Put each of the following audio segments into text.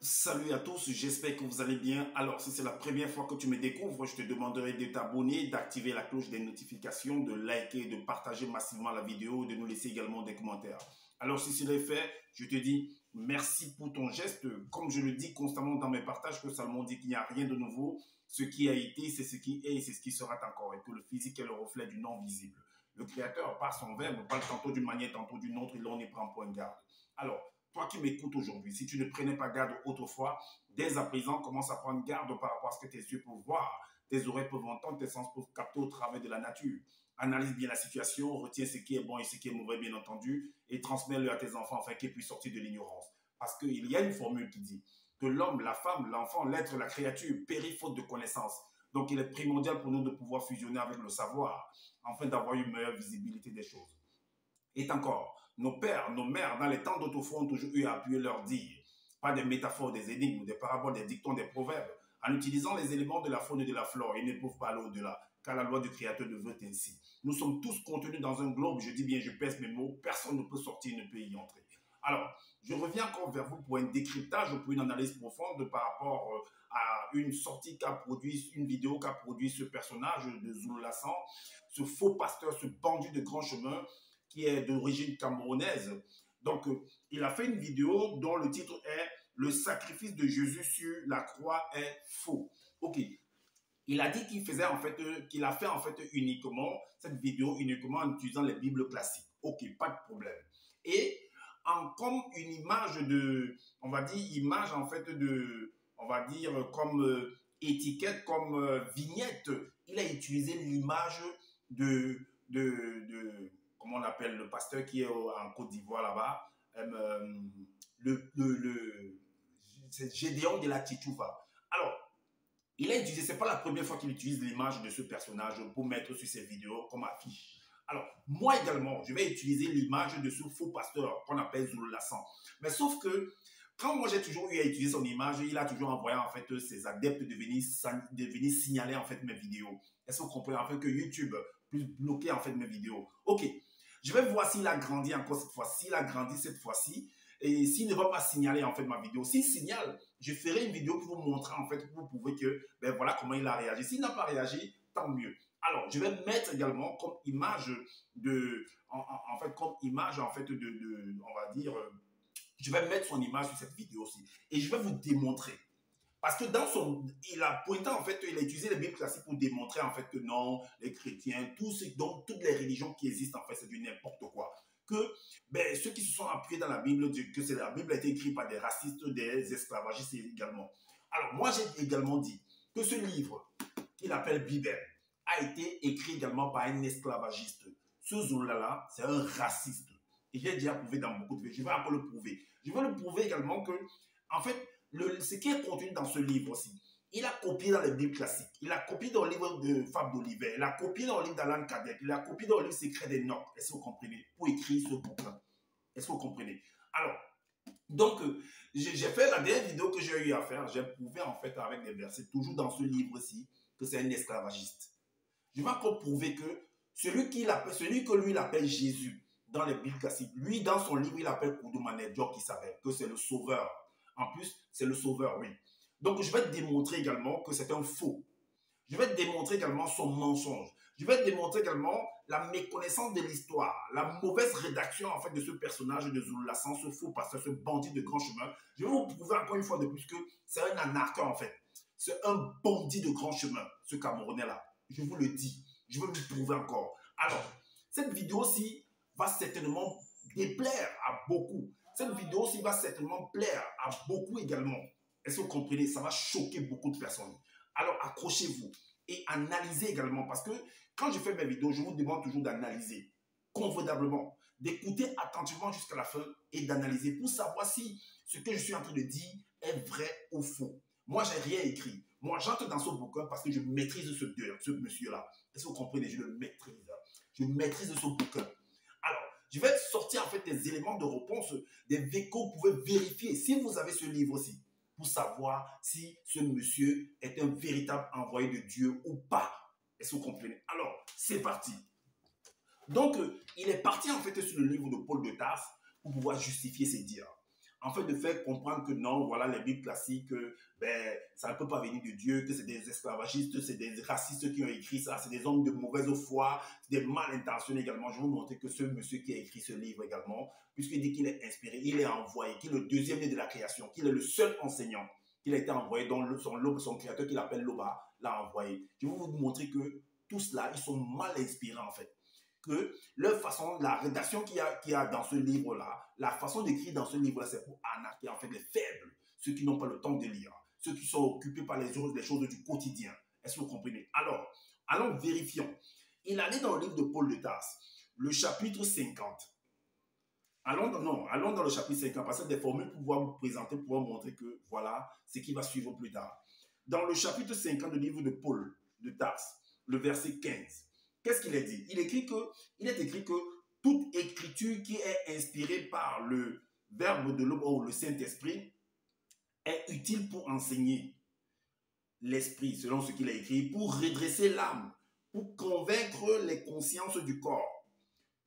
Salut à tous, j'espère que vous allez bien. Alors, si c'est la première fois que tu me découvres, je te demanderai de t'abonner, d'activer la cloche des notifications, de liker, de partager massivement la vidéo, de nous laisser également des commentaires. Alors, si c'est fait, je te dis merci pour ton geste. Comme je le dis constamment dans mes partages, que Salomon dit qu'il n'y a rien de nouveau. Ce qui a été, c'est ce qui est et c'est ce qui sera encore. Et que le physique est le reflet du non visible. Le Créateur, par son verbe, parle tantôt d'une manière, tantôt d'une autre, et l'on y prend point garde. Alors, toi qui m'écoutes aujourd'hui, si tu ne prenais pas garde autrefois, dès à présent, commence à prendre garde par rapport à ce que tes yeux peuvent voir, tes oreilles peuvent entendre, tes sens peuvent capter au travers de la nature. Analyse bien la situation, retiens ce qui est bon et ce qui est mauvais, bien entendu, et transmets-le à tes enfants afin qu'ils puissent sortir de l'ignorance. Parce qu'il y a une formule qui dit que l'homme, la femme, l'enfant, l'être, la créature périt faute de connaissance. Donc, il est primordial pour nous de pouvoir fusionner avec le savoir, afin d'avoir une meilleure visibilité des choses. Et encore, nos pères, nos mères, dans les temps d'autrefois, ont toujours eu à appuyer leur dire. Pas des métaphores, des énigmes, des paraboles, des dictons, des proverbes. En utilisant les éléments de la faune et de la flore, ils ne peuvent pas aller au-delà, car la loi du Créateur le veut ainsi. Nous sommes tous contenus dans un globe, je dis bien, je pèse mes mots, personne ne peut sortir, ne peut y entrer. Alors, je reviens encore vers vous pour un décryptage, pour une analyse profonde par rapport à une sortie qu'a produit, une vidéo qu'a produit ce personnage de Zulu Lassan, ce faux pasteur, ce bandit de grand chemin, qui est d'origine camerounaise. Donc, il a fait une vidéo dont le titre est « Le sacrifice de Jésus sur la croix est faux ». Ok. Il a dit qu'il faisait en fait, qu'il a fait en fait uniquement cette vidéo uniquement en utilisant les Bibles classiques. Ok, pas de problème. Et comme une image de, on va dire, image en fait de, on va dire comme étiquette, comme vignette, il a utilisé l'image de comment on appelle le pasteur qui est en Côte d'Ivoire là-bas, c'est Gédéon de la Tchitchouva. Alors, il a utilisé, c'est pas la première fois qu'il utilise l'image de ce personnage pour mettre sur ses vidéos comme affiche. Alors, moi également, je vais utiliser l'image de ce faux pasteur qu'on appelle Zulu Lassan. Mais sauf que, quand moi j'ai toujours eu à utiliser son image, il a toujours envoyé en fait ses adeptes de venir signaler en fait mes vidéos. Est-ce que vous comprenez en fait que YouTube puisse bloquer en fait mes vidéos? Ok, je vais voir s'il a grandi encore cette fois. S'il a grandi cette fois-ci, et s'il ne va pas signaler en fait ma vidéo, s'il signale, je ferai une vidéo pour vous montrer en fait, pour vous prouver que, ben voilà comment il a réagi. S'il n'a pas réagi, tant mieux. Alors, je vais mettre également comme image de, en fait, comme image en fait on va dire, je vais mettre son image sur cette vidéo aussi. Et je vais vous démontrer. Parce que dans son, il a pointé en fait, il a utilisé les Bibles classiques pour démontrer en fait que non, les chrétiens, donc toutes les religions qui existent en fait, c'est du n'importe quoi. Que ben, ceux qui se sont appuyés dans la Bible, que la Bible a été écrite par des racistes, des esclavagistes également. Alors moi j'ai également dit que ce livre qu'il appelle Bible a été écrit également par un esclavagiste. Ce Zola-là, c'est un raciste. Et j'ai déjà prouvé dans beaucoup de vidéos. Je vais encore le prouver. Je vais le prouver également que, en fait, ce qui est contenu dans ce livre aussi, il a copié dans les Bibles classiques, il a copié dans le livre de Fable d'Olivet, il a copié dans le livre d'Alan Kardec, il a copié dans le livre Secret des Nocs. Est-ce que vous comprenez? Pour écrire ce bouquin. Est-ce que vous comprenez? Alors, donc, j'ai fait la dernière vidéo que j'ai eu à faire, j'ai prouvé en fait avec des versets, toujours dans ce livre-ci, que c'est un esclavagiste. Je vais encore prouver que celui que lui il appelle Jésus dans les Bibles classiques, lui dans son livre il appelle Koudoumane Diop qui savait que c'est le sauveur. En plus, c'est le sauveur, oui. Donc, je vais te démontrer également que c'est un faux. Je vais te démontrer également son mensonge. Je vais te démontrer également la méconnaissance de l'histoire, la mauvaise rédaction en fait de ce personnage de Zulu Lassan, ce faux pasteur, ce bandit de grand chemin. Je vais vous prouver encore une fois de plus que c'est un anarcheur en fait. C'est un bandit de grand chemin, ce Camerounais-là. Je vous le dis. Je vais vous prouver encore. Alors, cette vidéo-ci va certainement déplaire à beaucoup. Cette vidéo-ci va certainement plaire à beaucoup également. Est-ce que vous comprenez? Ça va choquer beaucoup de personnes. Alors, accrochez-vous et analysez également. Parce que quand je fais mes vidéos, je vous demande toujours d'analyser convenablement, d'écouter attentivement jusqu'à la fin et d'analyser pour savoir si ce que je suis en train de dire est vrai ou faux. Moi, je n'ai rien écrit. Moi, j'entre dans ce bouquin parce que je maîtrise ce monsieur-là. Est-ce que vous comprenez? Je le maîtrise. Je maîtrise ce bouquin. Alors, je vais sortir en fait des éléments de réponse, des vécos que vous pouvez vérifier si vous avez ce livre aussi, pour savoir si ce monsieur est un véritable envoyé de Dieu ou pas. Est-ce que vous comprenez? Alors, c'est parti. Donc, il est parti en fait sur le livre de Paul de Tarse pour pouvoir justifier ses dires. en fait de faire comprendre que non, voilà, les Bibles classiques, ben, ça ne peut pas venir de Dieu, que c'est des esclavagistes, c'est des racistes qui ont écrit ça, c'est des hommes de mauvaise foi, des mal intentionnés également. Je vais vous montrer que ce monsieur qui a écrit ce livre également, puisqu'il dit qu'il est inspiré, il est envoyé, qu'il est le deuxième né de la création, qu'il est le seul enseignant, qu'il a été envoyé, dont son créateur qu'il appelle Loba l'a envoyé. Je vais vous montrer que tout cela, ils sont mal inspirés en fait. Que leur façon, la rédaction qu'il y a dans ce livre-là, la façon d'écrire dans ce livre-là, c'est pour arnaquer en fait les faibles, ceux qui n'ont pas le temps de lire, ceux qui sont occupés par les choses du quotidien. Est-ce que vous comprenez? Alors, allons vérifions. Il allait dans le livre de Paul de Tarse, le chapitre 50. Allons dans le chapitre 50, parce que des formules pour pouvoir vous présenter, pour vous montrer que voilà ce qui va suivre plus tard. Dans le chapitre 50 du livre de Paul de Tarse, le verset 15, qu'est-ce qu'il est dit? Il est écrit que toute écriture qui est inspirée par le verbe de l'homme ou le Saint-Esprit est utile pour enseigner l'esprit, selon ce qu'il a écrit, pour redresser l'âme, pour convaincre les consciences du corps,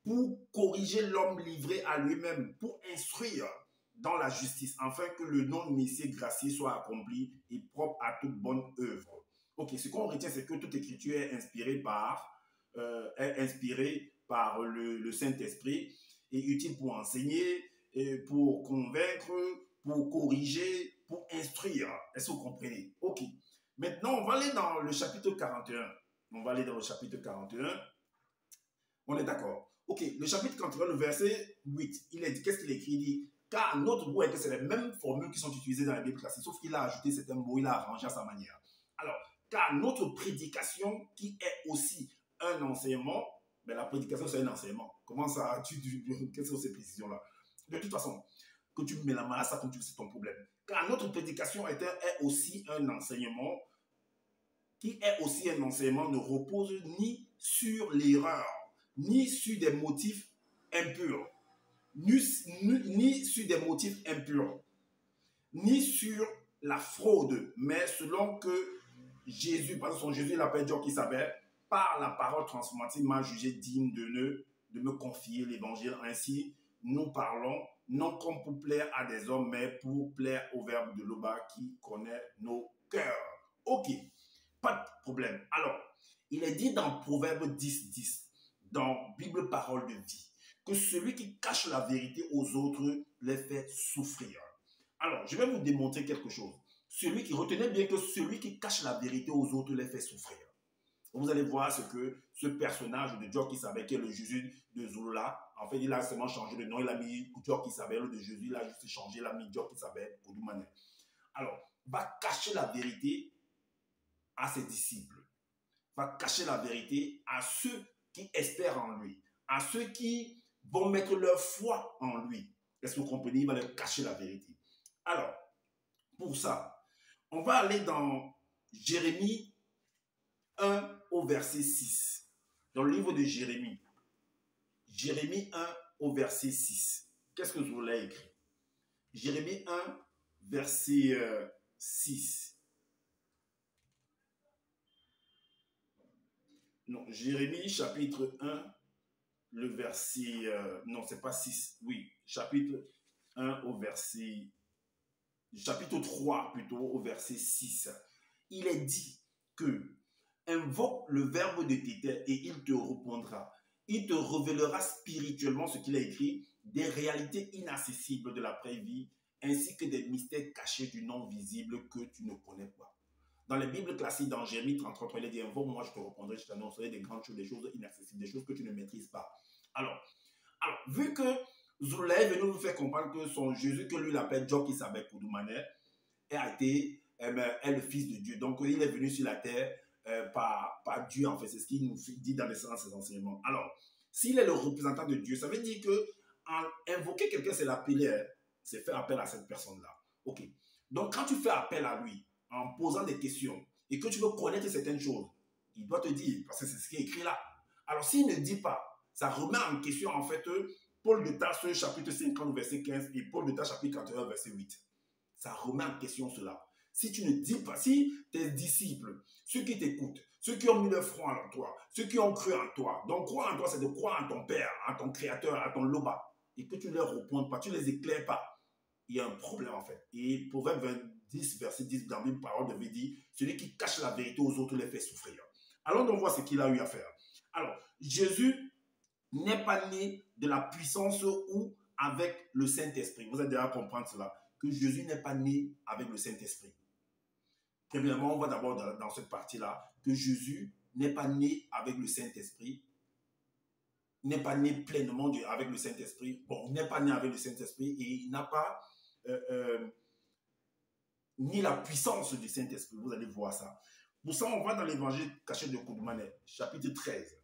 pour corriger l'homme livré à lui-même, pour instruire dans la justice, afin que le nom de Messie gracieux soit accompli et propre à toute bonne œuvre. Ok, ce qu'on retient, c'est que toute écriture est inspirée par le Saint-Esprit et utile pour enseigner, et pour convaincre, pour corriger, pour instruire. Est-ce que vous comprenez? Ok. Maintenant, on va aller dans le chapitre 41. On va aller dans le chapitre 41. On est d'accord. Ok, le chapitre 41, le verset 8, il est dit, qu'est-ce qu'il écrit? Il dit, car notre goût est que c'est les mêmes formules qui sont utilisées dans la Bible classique, sauf qu'il a ajouté certains mots, il a arrangé à sa manière. Alors, car notre prédication, qui est aussi un enseignement, mais la prédication c'est un enseignement. Comment ça, quelles sont ces précisions-là? De toute façon, que tu mets la main à ça comme tu veux, c'est ton problème. Car notre prédication est aussi un enseignement, qui est aussi un enseignement, ne repose ni sur l'erreur, ni sur des motifs impurs, ni sur des motifs impurs, ni sur la fraude, mais selon que Jésus, par son Jésus l'appelle Dieu qui savait, par la parole transformative m'a jugé digne de me confier l'évangile. Ainsi, nous parlons non comme pour plaire à des hommes, mais pour plaire au verbe de Loba qui connaît nos cœurs. Ok, pas de problème. Alors, il est dit dans Proverbe 10, 10, dans Bible Parole de vie, que celui qui cache la vérité aux autres les fait souffrir. Alors, je vais vous démontrer quelque chose. Retenez bien que celui qui cache la vérité aux autres les fait souffrir. Vous allez voir ce que ce personnage de Dieu qui savait, qui est le Jésus de Zouloula, en fait, il a seulement changé de nom, il a mis Dieu qui savait, le de Jésus, il a juste changé, il a mis Dieu qui savait, pour Doumane. Alors, va cacher la vérité à ses disciples, va cacher la vérité à ceux qui espèrent en lui, à ceux qui vont mettre leur foi en lui. Est-ce que vous comprenez? Il va leur cacher la vérité. Alors, pour ça, on va aller dans Jérémie 1 au verset 6. Dans le livre de Jérémie. Jérémie 1 au verset 6. Qu'est-ce que je vous l'ai écrit? Jérémie 1, verset 6. Non, Jérémie chapitre 1, le verset... non, c'est pas 6. Oui, chapitre 1 au verset... Chapitre 3 plutôt au verset 6. Il est dit que invoque le verbe de tes terres et il te répondra. Il te révélera spirituellement ce qu'il a écrit, des réalités inaccessibles de l'après-vie, ainsi que des mystères cachés du non visible que tu ne connais pas. Dans les Bibles classiques, dans Jérémie 33, il est dit, invoque-moi, je te répondrai, je t'annoncerai des grandes choses, des choses inaccessibles, des choses que tu ne maîtrises pas. Alors vu que Zoula est venu nous faire comprendre que son Jésus, que lui l'appelle Dieu qui s'appelle Koudoumane, est le Fils de Dieu. Donc il est venu sur la terre par Dieu, en fait. C'est ce qu'il nous dit dans ses enseignements. Alors, s'il est le représentant de Dieu, ça veut dire que invoquer quelqu'un, c'est l'appeler, c'est faire appel à cette personne-là. Ok. Donc quand tu fais appel à lui, en posant des questions, et que tu veux connaître certaines choses, il doit te dire, parce que c'est ce qui est écrit là. Alors s'il ne dit pas, ça remet en question en fait Paul de Tarse chapitre 50 verset 15 et Paul de Tarse chapitre 41 verset 8. Ça remet en question cela. Si tu ne dis pas, si tes disciples, ceux qui t'écoutent, ceux qui ont mis leur front en toi, ceux qui ont cru en toi, donc croire en toi, c'est de croire en ton Père, en ton Créateur, en ton Loba, et que tu ne leur réponds pas, tu ne les éclaires pas. il y a un problème en fait. Et Proverbe 20, verset 10 dans la Bible, parole de Dieu dit, celui qui cache la vérité aux autres les fait souffrir. Alors on voit ce qu'il a eu à faire. Alors, Jésus n'est pas né de la puissance ou avec le Saint-Esprit. Vous allez déjà comprendre cela, que Jésus n'est pas né avec le Saint-Esprit. Premièrement, on va d'abord dans cette partie-là, que Jésus n'est pas né avec le Saint-Esprit, n'est pas né pleinement avec le Saint-Esprit. Bon, il n'est pas né avec le Saint-Esprit et il n'a pas ni la puissance du Saint-Esprit. Vous allez voir ça. Pour ça, on va dans l'évangile caché de Koudoumanet, chapitre 13,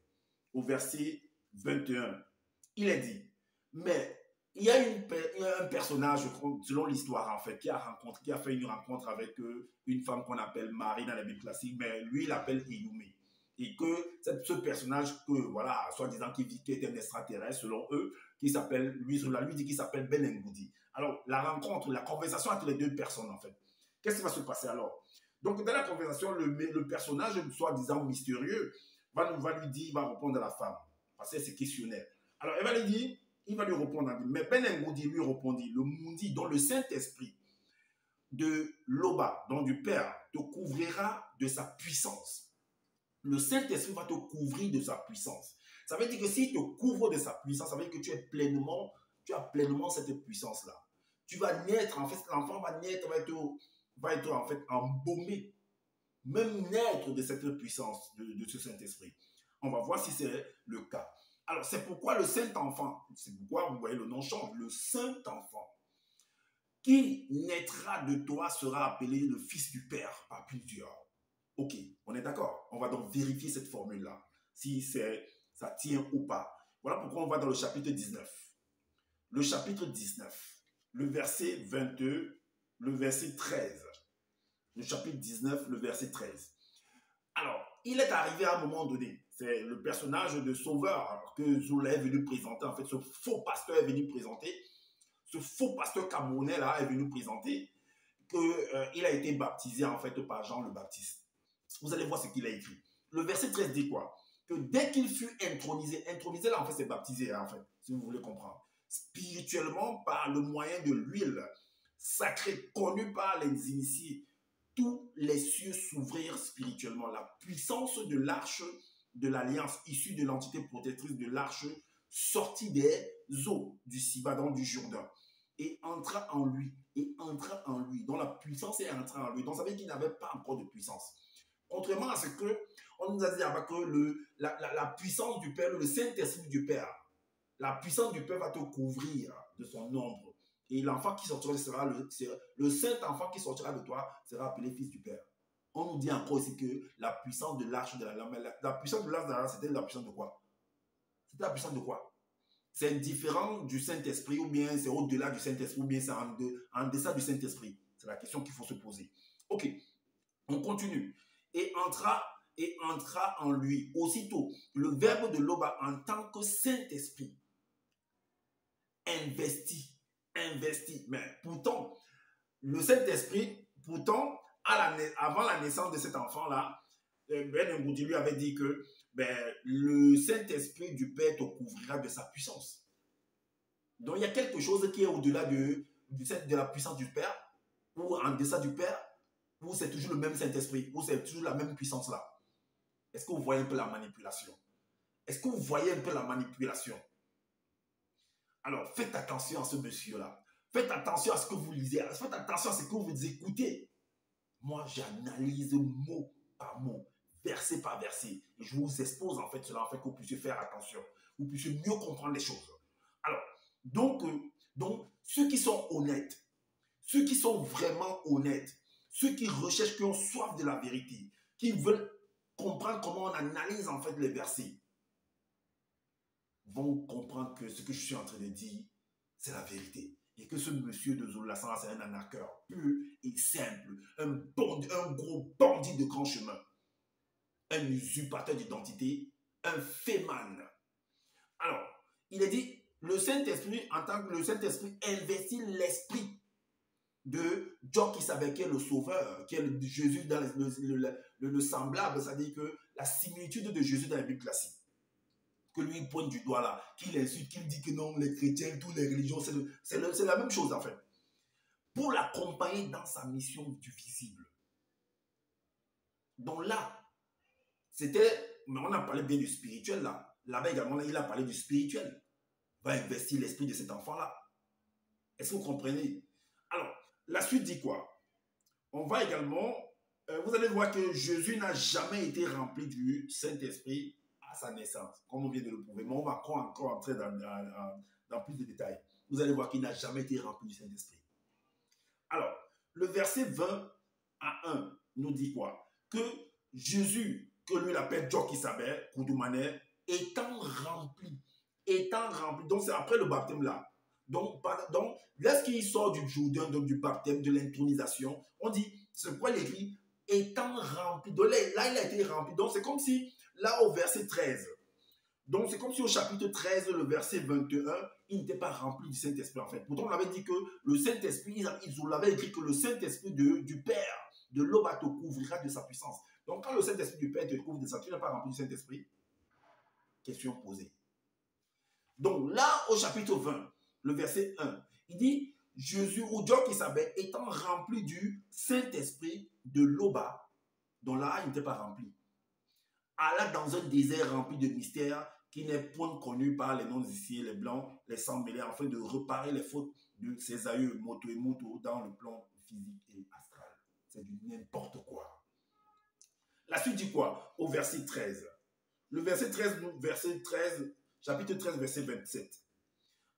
au verset 21. Il est dit, mais il y a un personnage, selon l'histoire en fait, qui a fait une rencontre avec une femme qu'on appelle Marie dans la Bible classique, mais lui, il l'appelle Iyumé. Et que ce personnage, que voilà, soi-disant qui était un extraterrestre, selon eux, qui s'appelle, lui dit qu'il s'appelle Ben Ngoudi. Alors, la rencontre, la conversation entre les deux personnes, en fait. Qu'est-ce qui va se passer alors? Donc, dans la conversation, le personnage, soi-disant mystérieux, va lui dire, il va répondre à la femme, parce que c'est questionnaire. Alors, elle va lui dire, il va lui répondre, mais Ben Ngoudi lui répondit, le Mundi, dont le Saint-Esprit de Loba, dont du Père, te couvrira de sa puissance. Le Saint-Esprit va te couvrir de sa puissance. Ça veut dire que s'il te couvre de sa puissance, ça veut dire que tu as pleinement cette puissance-là. Tu vas naître, en fait, l'enfant va naître, va être en fait embaumé, même naître de cette puissance de ce Saint-Esprit. On va voir si c'est le cas. Alors, c'est pourquoi le Saint-Enfant, c'est pourquoi vous voyez le nom change, le Saint-Enfant, qui naîtra de toi sera appelé le Fils du Père par plusieurs. Ok, on est d'accord. On va donc vérifier cette formule-là, si ça tient ou pas. Voilà pourquoi on va dans le chapitre 19. Le chapitre 19, le verset 22, le verset 13. Le chapitre 19, le verset 13. Alors, il est arrivé à un moment donné, c'est le personnage de Sauveur que Zola est venu présenter, en fait, ce faux pasteur est venu présenter, ce faux pasteur camerounais-là est venu présenter, qu'il a été baptisé, en fait, par Jean le Baptiste. Vous allez voir ce qu'il a écrit. Le verset 13 dit quoi? Que dès qu'il fut intronisé là, en fait, c'est baptisé, en fait, si vous voulez comprendre, spirituellement, par le moyen de l'huile sacrée, connue par les initiés, tous les cieux s'ouvrirent spirituellement. La puissance de l'arche de l'alliance, issue de l'entité protectrice de l'arche, sortit des eaux du Sibadan du Jourdain et entra en lui, Donc la puissance est entrée en lui. Donc ça veut dire qu'il n'avait pas encore de puissance. Contrairement à ce qu'on nous a dit que la puissance du Père, le Saint-Esprit du Père, la puissance du Père va te couvrir de son ombre. Et l'enfant qui sortira sera le Saint-Enfant qui sortira de toi sera appelé Fils du Père. On nous dit encore ici que la puissance de l'arche de la puissance de l'arche de la c'était la puissance de quoi? C'était la puissance de quoi? C'est différent du Saint-Esprit ou bien c'est au-delà du Saint-Esprit ou bien c'est en deçà du Saint-Esprit? C'est la question qu'il faut se poser. Ok, on continue. Et entra en lui. Aussitôt, le verbe de Loba en tant que Saint-Esprit investi. Mais pourtant, le Saint-Esprit, avant la naissance de cet enfant-là, Ben Ngoudi lui avait dit que le Saint-Esprit du Père te couvrira de sa puissance. Donc, il y a quelque chose qui est au-delà de la puissance du Père, ou en deçà du Père, ou c'est toujours le même Saint-Esprit, ou c'est toujours la même puissance-là. Est-ce que vous voyez un peu la manipulation? Est-ce que vous voyez un peu la manipulation? Alors, faites attention à ce monsieur-là. Faites attention à ce que vous lisez. Faites attention à ce que vous écoutez. Moi, j'analyse mot par mot, verset par verset. Et je vous expose en fait cela, en fait, que vous puissiez faire attention. Vous puissiez mieux comprendre les choses. Alors, donc ceux qui sont honnêtes, ceux qui sont vraiment honnêtes, ceux qui recherchent, qui ont soif de la vérité, qui veulent comprendre comment on analyse en fait les versets, vont comprendre que ce que je suis en train de dire, c'est la vérité. Et que ce monsieur de Zolasana, c'est un arnaqueur pur et simple, un gros bandit de grand chemin, un usurpateur d'identité, un féman. Alors, il est dit, le Saint-Esprit, en tant que le Saint-Esprit, investit l'esprit de Job qui savait qui est le sauveur, qui est Jésus dans le semblable, c'est-à-dire que la similitude de Jésus dans la Bible classique. Que lui il pointe du doigt là, qu'il insulte, qu'il dit que non, les chrétiens, toutes les religions, c'est la même chose en fait. pour l'accompagner dans sa mission du visible. Donc là, c'était, on a parlé bien du spirituel là. Là-bas également, il a parlé du spirituel. Il va investir l'esprit de cet enfant-là. Est-ce que vous comprenez? Alors, la suite dit quoi? On va également, vous allez voir que Jésus n'a jamais été rempli du Saint-Esprit à sa naissance, comme on vient de le prouver. Mais on va encore entrer dans plus de détails. Vous allez voir qu'il n'a jamais été rempli du Saint-Esprit. Alors, le verset 20 à 1 nous dit quoi? Que Jésus, que lui l'appelle Djokisabé, Koudoumane, étant rempli, donc c'est après le baptême là. Donc lorsqu'il sort du Jourdain, donc du baptême, de l'intronisation, on dit, c'est quoi l'écrit? Étant rempli. Donc là, il a été rempli. Donc c'est comme si, là au verset 13, donc c'est comme si au chapitre 13, le verset 21, il n'était pas rempli du Saint-Esprit en fait. Pourtant on avait dit que le Saint-Esprit, ils l'avaient écrit que le Saint-Esprit du Père, de l'Oba te couvrira de sa puissance. Donc quand le Saint-Esprit du Père te couvre de sa puissance, tu n'es pas rempli du Saint-Esprit? Question posée. Donc là, au chapitre 20, le verset 1, il dit, Jésus, ou Djokisabé, étant rempli du Saint-Esprit de l'Oba, dont là, il n'était pas rempli, alla dans un désert rempli de mystères qui n'est point connu par les non-initiés, les blancs, les sans-mêlés, afin de réparer les fautes de ses aïeux, moto et moto, dans le plan physique et astral. C'est du n'importe quoi. La suite dit quoi? Au verset 13. Le verset 13, chapitre 13, verset 27.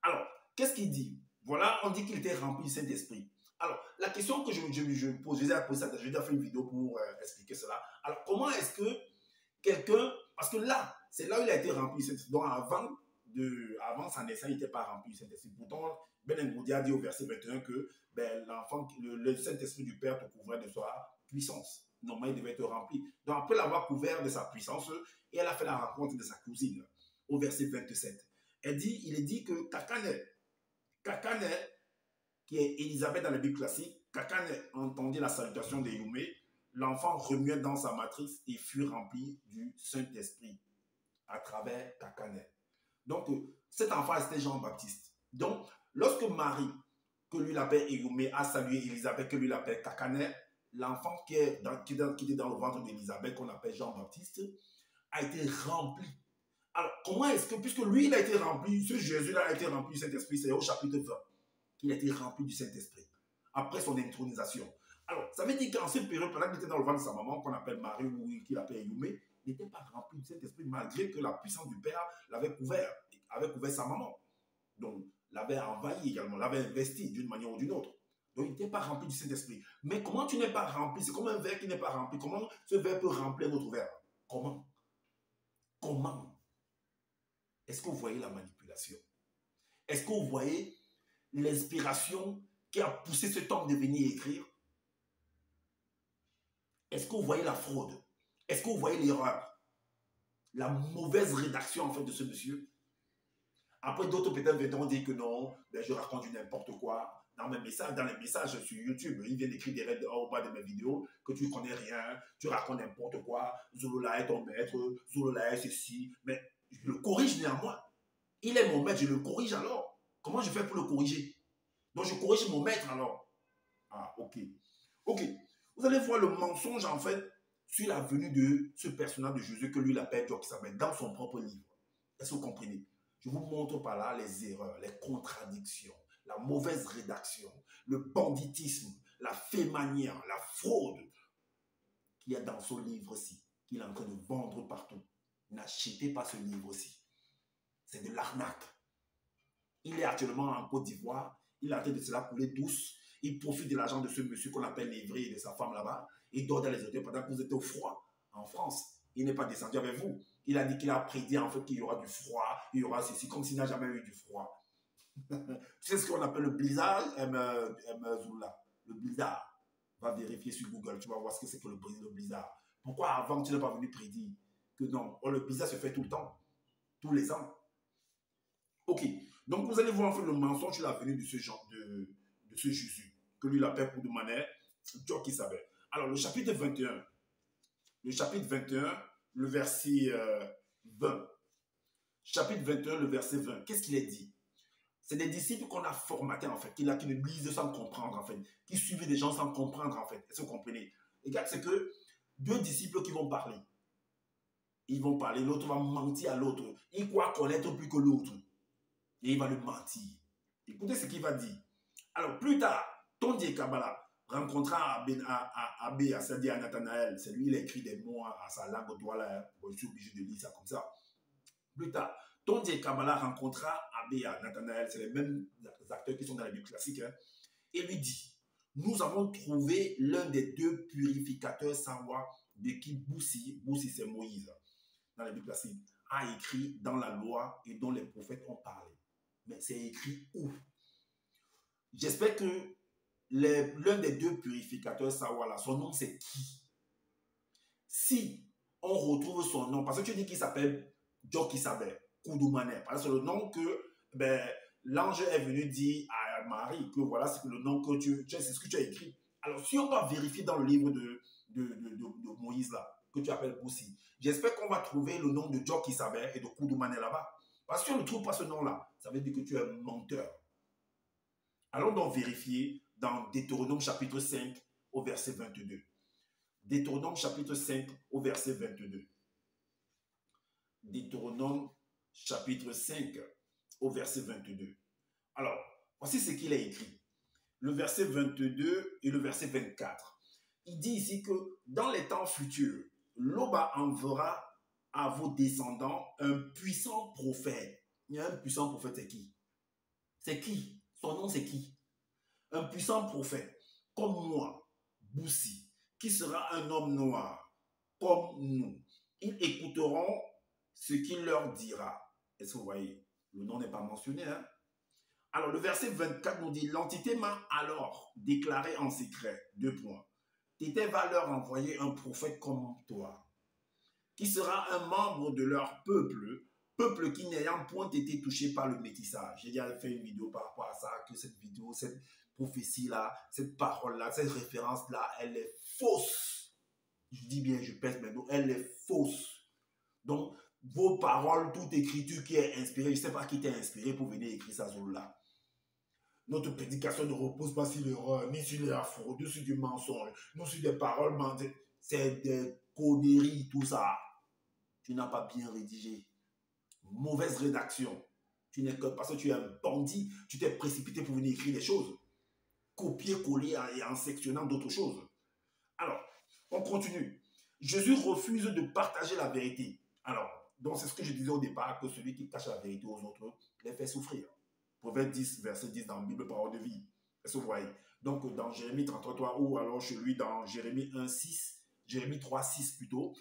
Alors, qu'est-ce qu'il dit? Voilà, on dit qu'il était rempli du Saint-Esprit. Alors, la question que je me pose, j'ai déjà fait une vidéo pour expliquer cela. Alors, comment est-ce que quelqu'un, parce que là, c'est là où il a été rempli du Saint-Esprit. Donc, avant sa naissance, il n'était pas rempli du Saint-Esprit. Pourtant, Ben Ngoudi a dit au verset 21 que l'enfant, le Saint-Esprit du Père te couvrait de sa puissance. Normalement, il devait être rempli. Donc, après l'avoir couvert de sa puissance, et elle a fait la rencontre de sa cousine, au verset 27. Il est dit que Kakane, qui est Élisabeth dans la Bible classique, Kakane entendit la salutation de Youmé, l'enfant remuait dans sa matrice et fut rempli du Saint-Esprit à travers Kakane. Donc, cet enfant, c'était Jean-Baptiste. Donc, lorsque Marie, que lui l'appelle Youmé, a salué Élisabeth, que lui l'appelle Kakane, l'enfant qui était dans le ventre d'Élisabeth, qu'on appelle Jean-Baptiste, a été rempli. Alors, comment est-ce que, puisque lui, il a été rempli, ce Jésus-là a été rempli du Saint-Esprit, c'est au chapitre 20 qu'il a été rempli du Saint-Esprit, après son intronisation. Alors, ça veut dire qu'en cette période, pendant qu'il était dans le ventre de sa maman, qu'on appelle Marie, ou qu'il appelle Youmé, il n'était pas rempli du Saint-Esprit, malgré que la puissance du Père l'avait couvert sa maman. Donc, l'avait envahi également, l'avait investi d'une manière ou d'une autre. Donc, il n'était pas rempli du Saint-Esprit. Mais comment tu n'es pas rempli? C'est comme un verre qui n'est pas rempli. Comment ce verre peut remplir notre verre? Comment? Est-ce que vous voyez la manipulation? Est-ce que vous voyez l'inspiration qui a poussé cet homme de venir écrire? Est-ce que vous voyez la fraude? Est-ce que vous voyez l'erreur? La mauvaise rédaction en fait de ce monsieur? Après, d'autres peut-être viendront dire que non, je raconte du n'importe quoi. Dans les messages sur YouTube, ils viennent écrire des règles au bas de mes vidéos, que tu ne connais rien, tu racontes n'importe quoi, Zolola est ton maître, Zolola est ceci. Mais je le corrige néanmoins. Il est mon maître, je le corrige alors. Comment je fais pour le corriger? Donc je corrige mon maître alors. Ah, ok. Ok. Vous allez voir le mensonge en fait sur la venue de ce personnage de Jésus que lui l'appelle Djokisabé dans son propre livre. Est-ce que vous comprenez? Je vous montre par là les erreurs, les contradictions, la mauvaise rédaction, le banditisme, la fémanière, la fraude qu'il y a dans ce livre-ci, qu'il est en train de vendre partout. N'achetez pas ce livre-ci. C'est de l'arnaque. Il est actuellement en Côte d'Ivoire. Il est en train de se la couler douce. Il profite de l'argent de ce monsieur qu'on appelle Lévré et de sa femme là-bas. Il dort dans les hôtels pendant que vous êtes au froid en France. Il n'est pas descendu avec vous. Il a dit qu'il a prédit en fait qu'il y aura du froid, il y aura ceci, comme s'il n'a jamais eu du froid. Tu sais ce qu'on appelle le blizzard, Zula. Le blizzard. Va vérifier sur Google, tu vas voir ce que c'est que le blizzard. Pourquoi avant tu n'es pas venu prédire que non, le blizzard se fait tout le temps, tous les ans. Ok, donc vous allez voir en fait le mensonge sur la venue de ce genre de ce Jésus, que lui l'appelle pour demander Djokisabé. Alors le chapitre 21, le verset 20. Chapitre 21, le verset 20. Qu'est-ce qu'il est dit? C'est des disciples qu'on a formatés, en fait, qui ne lisent sans comprendre, en fait, qui suivent des gens sans comprendre, en fait. Est-ce que vous comprenez? Regarde, c'est que deux disciples qui vont parler. Ils vont parler, l'autre va mentir à l'autre. Il croit connaître plus que l'autre. Et il va le mentir. Écoutez ce qu'il va dire. Alors, plus tard, Tondi Kabbalah rencontra Abbé, c'est-à-dire à Nathanaël. C'est lui, il a écrit des mots à sa langue au doigt là. Bon, je suis obligé de lire ça comme ça. Plus tard, Tondi Kabbalah rencontra Abbé à Nathanaël. C'est les mêmes acteurs qui sont dans la Bible classique. Hein, et lui dit, nous avons trouvé l'un des deux purificateurs savants de qui Boussi c'est Moïse, dans la Bible classique, a écrit dans la loi et dont les prophètes ont parlé. Mais c'est écrit où? J'espère que l'un des deux purificateurs Sawala, son nom c'est qui? Si on retrouve son nom, parce que tu dis qu'il s'appelle Djokisabe, Koudoumane, parce que c'est le nom que l'ange est venu dire à Marie, que voilà, c'est le nom que c'est ce que tu as écrit. Alors si on va vérifier dans le livre de Moïse là, que tu appelles Boussi, j'espère qu'on va trouver le nom de Djokisabe et de Koudoumane là-bas. Parce que si on ne trouve pas ce nom-là, ça veut dire que tu es un menteur. Allons donc vérifier dans Deutéronome chapitre 5 au verset 22. Deutéronome chapitre 5 au verset 22. Deutéronome chapitre 5 au verset 22. Alors, voici ce qu'il a écrit. Le verset 22 et le verset 24. Il dit ici que dans les temps futurs, l'Oba enverra à vos descendants un puissant prophète. Il y a un puissant prophète, c'est qui? C'est qui? Son nom, c'est qui? Un puissant prophète, comme moi, Boussi, qui sera un homme noir, comme nous. Ils écouteront ce qu'il leur dira. Est-ce que vous voyez? Le nom n'est pas mentionné. Hein? Alors, le verset 24 nous dit, l'entité m'a alors déclaré en secret, 2 points. Tété va leur envoyer un prophète comme toi, qui sera un membre de leur peuple qui n'ayant point été touché par le métissage. J'ai déjà fait une vidéo par rapport à ça, que cette vidéo, cette prophétie-là, cette parole-là, cette référence-là, elle est fausse. Je dis bien, je pèse mes mots, elle est fausse. Donc, vos paroles, toute écriture qui est inspirée, je ne sais pas qui t'a inspiré pour venir écrire ça sur là. Notre prédication ne repose pas sur l'erreur, ni sur la fraude, ni sur du mensonge, ni sur des paroles mentées. C'est des conneries, tout ça. Tu n'as pas bien rédigé. Mauvaise rédaction. Tu n'es que parce que tu es un bandit, tu t'es précipité pour venir écrire des choses. Copier-coller et en sectionnant d'autres choses. Alors, on continue. Jésus refuse de partager la vérité. Alors, donc c'est ce que je disais au départ, que celui qui cache la vérité aux autres les fait souffrir. Proverbe 10, verset 10 dans la Bible, parole de vie. Est-ce que vous voyez? Donc, dans Jérémie 33, ou alors chez lui, dans Jérémie 1, 6, Jérémie 3, 6 plutôt,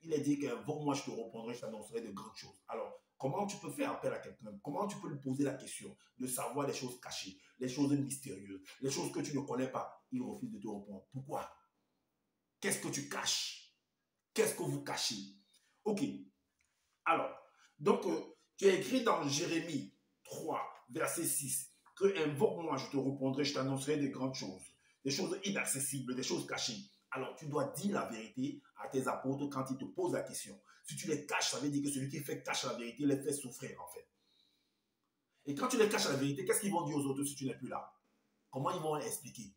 il est dit qu'invoque-moi, je te répondrai, je t'annoncerai de grandes choses. Alors, comment tu peux faire appel à quelqu'un? Comment tu peux lui poser la question de savoir les choses cachées, les choses mystérieuses, les choses que tu ne connais pas? Il refuse de te répondre. Pourquoi? Qu'est-ce que tu caches? Qu'est-ce que vous cachez? Ok. Alors, donc, tu as écrit dans Jérémie 3, verset 6, que invoque-moi, je te répondrai, je t'annoncerai des grandes choses, des choses inaccessibles, des choses cachées. Alors, tu dois dire la vérité à tes apôtres quand ils te posent la question. Si tu les caches, ça veut dire que celui qui fait cache la vérité les fait souffrir, en fait. Et quand tu les caches la vérité, qu'est-ce qu'ils vont dire aux autres si tu n'es plus là? Comment ils vont expliquer?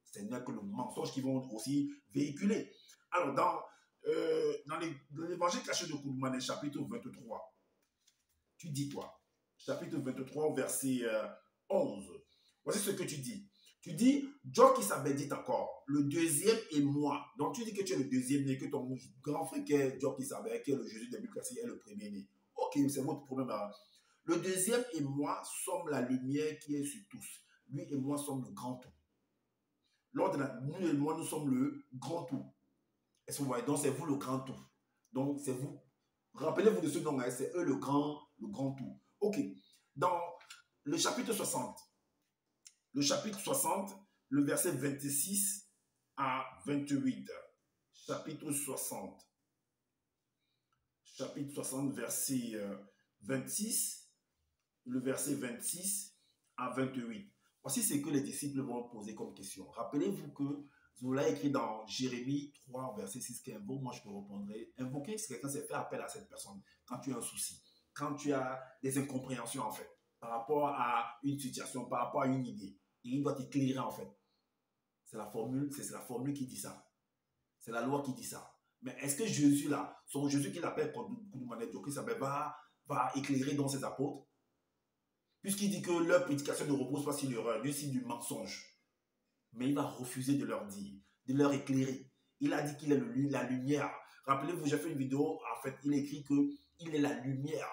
Ce n'est que le mensonge qu'ils vont aussi véhiculer. Alors, dans l'évangile caché de Koudoumane, chapitre 23, tu dis quoi? Chapitre 23, verset 11. Voici ce que tu dis. Tu dis, Djokisabe dit encore, le deuxième et moi. Donc tu dis que tu es le deuxième né, que ton grand frère qui est Djokisabe, qui est le Jésus des Bibles classiques, est le premier né. Ok, c'est votre problème. Hein. Le deuxième et moi sommes la lumière qui est sur tous. Lui et moi sommes le grand tout. Lors de nous et moi, nous sommes le grand tout. Est-ce que vous voyez? Donc c'est vous le grand tout. Donc c'est vous. Rappelez-vous de ce nom, hein, c'est eux le grand tout. Ok. Dans le chapitre 60, le verset 26 à 28. Chapitre 60, verset 26, le verset 26 à 28. Voici ce que les disciples vont poser comme question. Rappelez-vous que vous l'avez écrit dans Jérémie 3, verset 6, qu'invoque, moi je te répondrai. Invoquer, c'est quelqu'un, c'est faire appel à cette personne quand tu as un souci, quand tu as des incompréhensions en fait. par rapport à une situation, par rapport à une idée. Et il doit t'éclairer en fait. C'est la formule qui dit ça. C'est la loi qui dit ça. Mais est-ce que Jésus là, son Jésus qu'il appelle Koudoumane Dioki, va éclairer dans ses apôtres? Puisqu'il dit que leur prédication ne repose pas sur l'erreur, mais sur du mensonge. Mais il va refuser de leur dire, de leur éclairer. Il a dit qu'il est la lumière. Rappelez-vous, j'ai fait une vidéo, en fait, il écrit qu'il est la lumière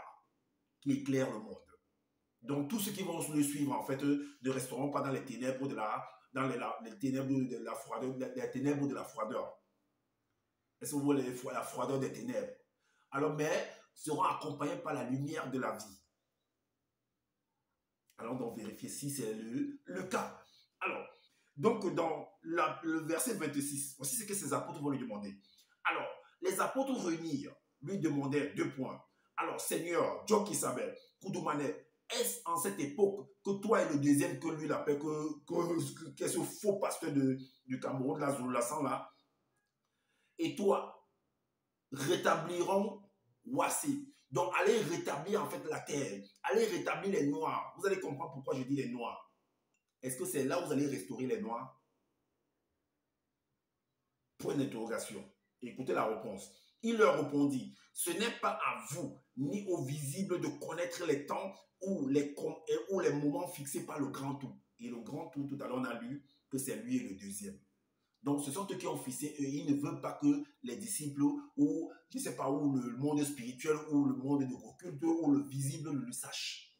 qui éclaire le monde. Donc, tous ceux qui vont le suivre, en fait, ne resteront pas dans les ténèbres les ténèbres de la froideur, les ténèbres de la froideur. Est-ce que vous voyez la froideur des ténèbres? Alors, mais seront accompagnés par la lumière de la vie. Allons donc vérifier si c'est le cas. Alors, donc dans le verset 26, voici ce que ses apôtres vont lui demander. Alors, les apôtres réunis lui demandaient 2 points. Alors, Seigneur, Dieu qui savait, Koudoumane, est-ce en cette époque que toi et le deuxième que lui l'appelle, que ce faux pasteur du Cameroun, la Zoulassan là, et toi, rétabliront Ouassi. Donc, allez rétablir en fait la terre. Allez rétablir les Noirs. Vous allez comprendre pourquoi je dis les Noirs. Est-ce que c'est là où vous allez restaurer les Noirs? Point d'interrogation. Écoutez la réponse. Il leur répondit, ce n'est pas à vous, ni aux visibles de connaître les temps ou les moments fixés par le grand tout. Et le grand tout, tout à l'heure on a lu que c'est lui et le deuxième. Donc, ce sont eux qui ont fixé, ils ne veulent pas que les disciples ou, je ne sais pas, où le monde spirituel ou le monde de occulte ou le visible le sachent.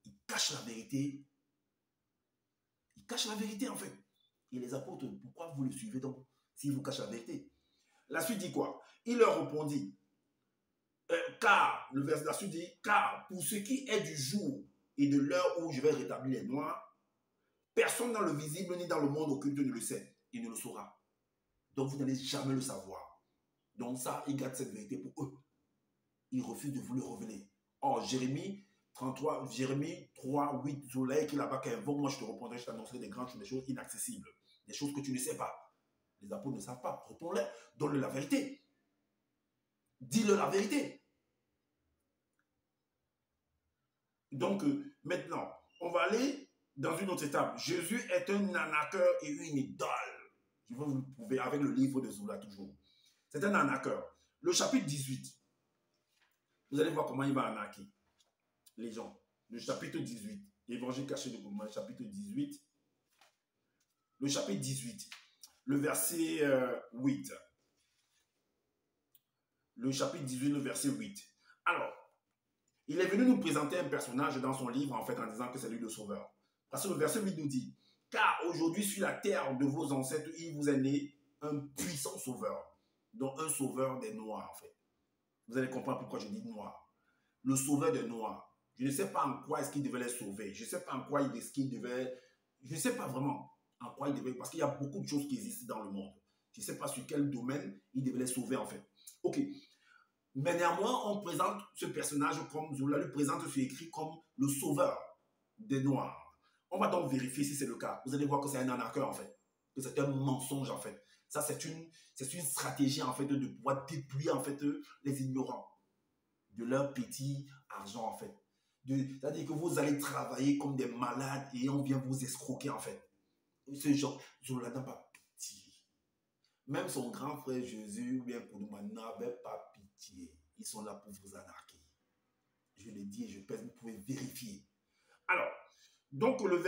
Ils cachent la vérité. Ils cachent la vérité, en fait. Et les apôtres, pourquoi vous le suivez donc, s'ils vous cachent la vérité? La suite dit quoi? Il leur répondit, car, le verset de la suite dit, car pour ce qui est du jour et de l'heure où je vais rétablir les Noirs, personne dans le visible ni dans le monde occulte ne le sait. Il ne le saura. Donc, vous n'allez jamais le savoir. Donc, ça, ils gardent cette vérité pour eux. Ils refusent de vous le révéler. Or, Jérémie 3, 8, Zoulaï qui est là-bas, qui invoque, moi je te répondrai, je t'annoncerai des grandes choses, des choses inaccessibles, des choses que tu ne sais pas. Les apôtres ne savent pas. Réponds-leur, donne-leur la vérité. Dis-leur la vérité. Donc, maintenant, on va aller dans une autre étape. Jésus est un arnaqueur et une idole. Je vais vous le prouver avec le livre de Zoula toujours. C'est un arnaqueur. Le chapitre 18. Vous allez voir comment il va arnaquer les gens. Le chapitre 18. Évangile caché de Gourmand, chapitre 18. Le chapitre 18. Le verset 8. Le chapitre 18, le verset 8. Alors, il est venu nous présenter un personnage dans son livre, en fait, en disant que c'est lui le sauveur. Parce que le verset 8 nous dit, car aujourd'hui sur la terre de vos ancêtres, il vous est né un puissant sauveur. Donc un sauveur des Noirs, en fait. Vous allez comprendre pourquoi je dis noir. Le sauveur des Noirs. Je ne sais pas en quoi est-ce qu'il devait les sauver. Je ne sais pas en quoi est-ce qu'il devait... Je ne sais pas vraiment en quoi il devait... Parce qu'il y a beaucoup de choses qui existent dans le monde. Je ne sais pas sur quel domaine il devait les sauver, en fait. Ok. Mais néanmoins, on présente ce personnage comme... Zola le présente sur écrit comme le sauveur des Noirs. On va donc vérifier si c'est le cas. Vous allez voir que c'est un arnaqueur, en fait. Que c'est un mensonge, en fait. Ça, c'est une stratégie, en fait, de pouvoir dépouiller, en fait, les ignorants de leur petit argent, en fait. C'est-à-dire que vous allez travailler comme des malades et on vient vous escroquer, en fait. Ce genre, je ne l'ai pas pitié. Même son grand frère Jésus ou bien Koudoumane n'avait pas pitié. Ils sont là pour vous arnaquer. Je le dis et je pèse, vous pouvez vérifier. Alors, donc le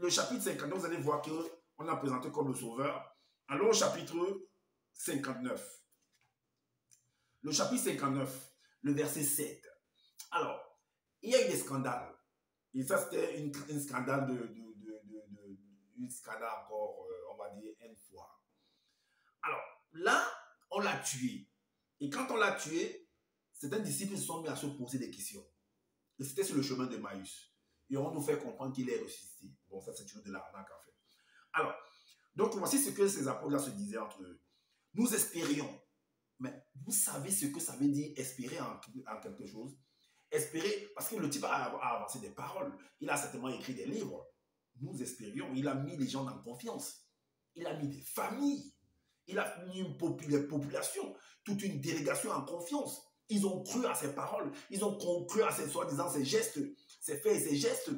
chapitre 59, vous allez voir qu'on a présenté comme le sauveur. Alors, au chapitre 59. Le chapitre 59, le verset 7. Alors, il y a eu des scandales. Et ça, c'était un scandale un scandale encore, on va dire, une fois. Alors, là, on l'a tué. Et quand on l'a tué, certains disciples se sont mis à se poser des questions. Et c'était sur le chemin de Maïs. Et on nous fait comprendre qu'il est ressuscité. Bon, ça, c'est toujours de l'arnaque, en fait. Alors, donc, voici ce que ces apôtres-là se disaient entre eux. Nous espérions. Mais vous savez ce que ça veut dire espérer en quelque chose? Espérer, parce que le type a avancé des paroles. Il a certainement écrit des livres. Nous espérions. Il a mis les gens en confiance. Il a mis des familles. Il a mis une population, toute une délégation en confiance. Ils ont cru à ses paroles. Ils ont cru à ses soi-disant ses gestes, ses faits et ses gestes.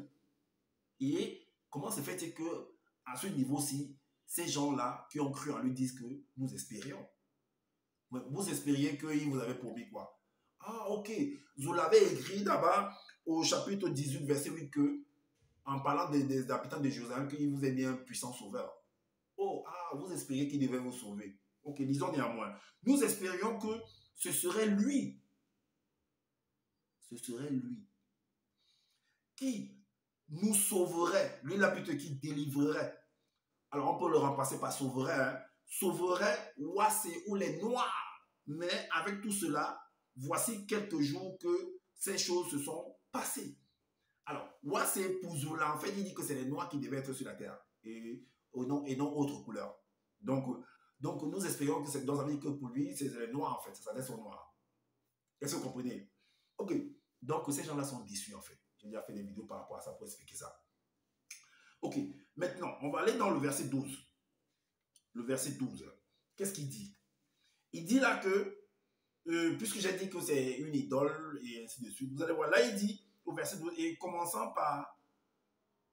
Et comment se fait-il que, à ce niveau-ci, ces gens-là qui ont cru en lui disent que nous espérions. Vous espériez qu'il vous avait promis quoi? Ah, ok. Vous l'avez écrit d'abord au chapitre 18, verset 8, que, en parlant des habitants de Jérusalem, qu'il vous est bien un puissant sauveur. Oh, ah, vous espériez qu'il devait vous sauver. Ok, disons néanmoins. Nous espérions que ce serait lui. Ce serait lui qui nous sauverait. Lui, là, plutôt qui délivrerait. Alors, on peut le remplacer par sauverait. Hein. Sauverait, c'est ou les noirs. Mais avec tout cela, voici quelques jours que ces choses se sont passées. Alors, c'est pour Zola. En fait, il dit que c'est les noirs qui devaient être sur la terre. Et non autre couleur. Donc, nous espérons que c'est dans la vie que pour lui, c'est les noirs, en fait. Ça s'adresse aux noirs. Est-ce que vous comprenez? Ok. Donc, ces gens-là sont déçus, en fait. J'ai déjà fait des vidéos par rapport à ça pour expliquer ça. Ok. Maintenant, on va aller dans le verset 12. Le verset 12. Qu'est-ce qu'il dit? Il dit là que, puisque j'ai dit que c'est une idole et ainsi de suite, vous allez voir, là il dit au verset 12, et commençant par,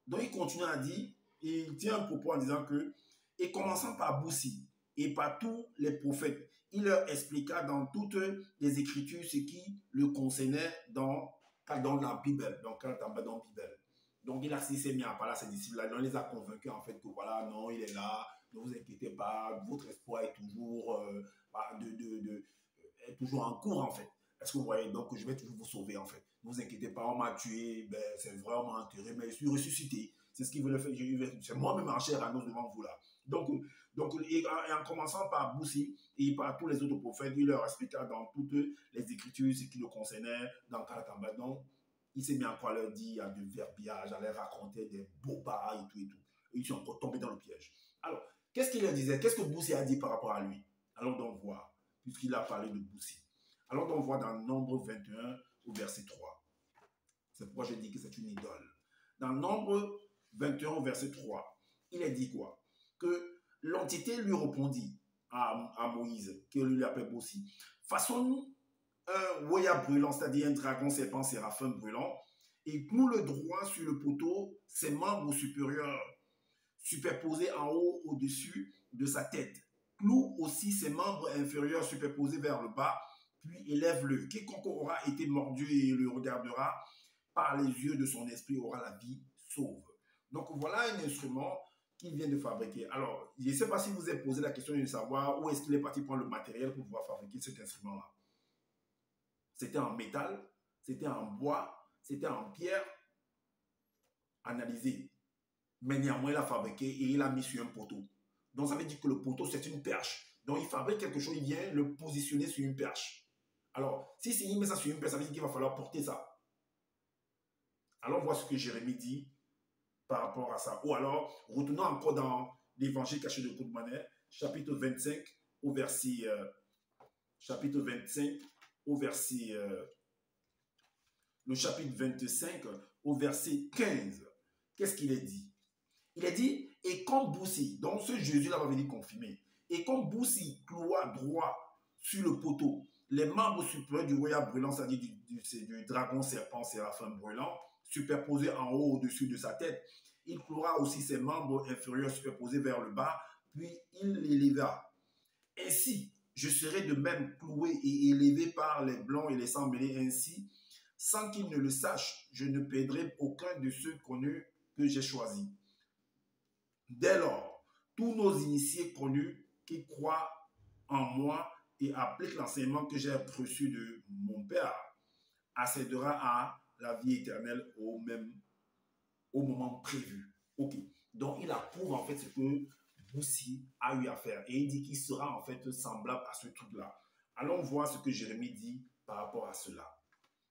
donc il continue à dire, il tient un propos en disant que, et commençant par Boussi et par tous les prophètes, il leur expliqua dans toutes les Écritures ce qui le concernait dans la Bible, dans la Bible. Donc il s'est mis à parler à ses disciples-là, il les a convaincus en fait que voilà, non, il est là, ne vous inquiétez pas, votre espoir est toujours, est toujours en cours en fait. Est-ce que vous voyez? Donc je vais toujours vous sauver en fait. Ne vous inquiétez pas, on m'a tué, ben, c'est vraiment enterré, mais je suis ressuscité. C'est ce qu'il veut faire. C'est moi-même en chair à nous devant vous là. Donc et en commençant par Boussi et par tous les autres prophètes, il leur expliqua dans toutes les Écritures ce qui le concernait dans Kalatamba. Donc, il s'est mis à quoi leur dire, à du verbiage, à leur raconter des bobards et tout et tout. Et ils sont encore tombés dans le piège. Alors, qu'est-ce qu'il leur disait? Qu'est-ce que Boussi a dit par rapport à lui? Allons donc voir, puisqu'il a parlé de Boussi. Allons donc voir dans Nombre 21 au verset 3. C'est pourquoi je dis que c'est une idole. Dans Nombre 21 au verset 3, il a dit quoi? Que l'entité lui répondit à Moïse, que lui appelait Boussi. Façon un Woya brûlant, c'est-à-dire un dragon serpent séraphin brûlant, et cloue le droit sur le poteau, ses membres supérieurs superposés en haut au-dessus de sa tête. Cloue aussi ses membres inférieurs superposés vers le bas, puis élève-le. Quiconque aura été mordu et le regardera par les yeux de son esprit aura la vie sauve. Donc voilà un instrument qu'il vient de fabriquer. Alors, je ne sais pas si vous avez posé la question de savoir où est-ce qu'il est parti prendre le matériel pour pouvoir fabriquer cet instrument-là. C'était en métal, c'était en bois, c'était en pierre. Analysé. Mais néanmoins, il a fabriqué et il a mis sur un poteau. Donc, ça veut dire que le poteau, c'est une perche. Donc, il fabrique quelque chose, il vient le positionner sur une perche. Alors, si il met ça sur une perche, ça veut dire qu'il va falloir porter ça. Alors, voici ce que Jérémie dit par rapport à ça. Ou alors, retournons encore dans l'évangile caché de Koudmaner, chapitre 25, au verset... chapitre 25, au verset... le chapitre 25, au verset 15. Qu'est-ce qu'il est dit? Il est dit, et comme Boussi, donc ce Jésus-là va venir confirmer, et comme Boussi cloua droit sur le poteau, les membres supérieurs du royaume brûlant, c'est-à-dire du dragon serpent séraphin brûlant, superposés en haut au-dessus de sa tête, il clouera aussi ses membres inférieurs superposés vers le bas, puis il l'éleva. Ainsi, je serai de même cloué et élevé par les blancs et les sangs mêlés ainsi, sans qu'ils ne le sachent, je ne perdrai aucun de ceux connus que j'ai choisis. Dès lors, tous nos initiés connus qui croient en moi et appliquent l'enseignement que j'ai reçu de mon Père accédera à la vie éternelle au moment prévu. Ok. Donc, il approuve en fait ce que Boussi a eu à faire. Et il dit qu'il sera en fait semblable à ce truc-là. Allons voir ce que Jérémie dit par rapport à cela.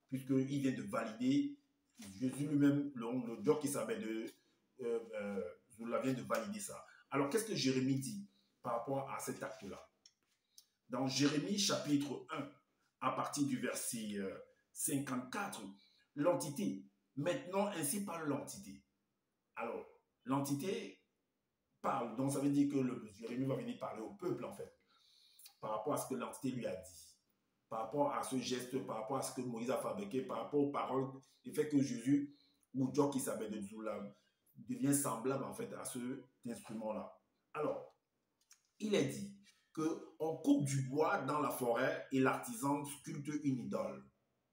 Puisqu'il vient de valider, Jésus lui-même, le doc qui s'appelle Zola vient de valider ça. Alors, qu'est-ce que Jérémie dit par rapport à cet acte-là? Dans Jérémie chapitre 1, à partir du verset 54, l'entité, maintenant ainsi parle l'entité. Alors, l'entité parle, donc ça veut dire que Jérémie va venir parler au peuple en fait, par rapport à ce que l'entité lui a dit. par rapport à ce geste, par rapport à ce que Moïse a fabriqué, par rapport aux paroles, il fait que Jésus, ou Dieu qui s'appelle de Zoula, devient semblable en fait à cet instrument-là. Alors, il est dit qu'on coupe du bois dans la forêt et l'artisan sculpte une idole.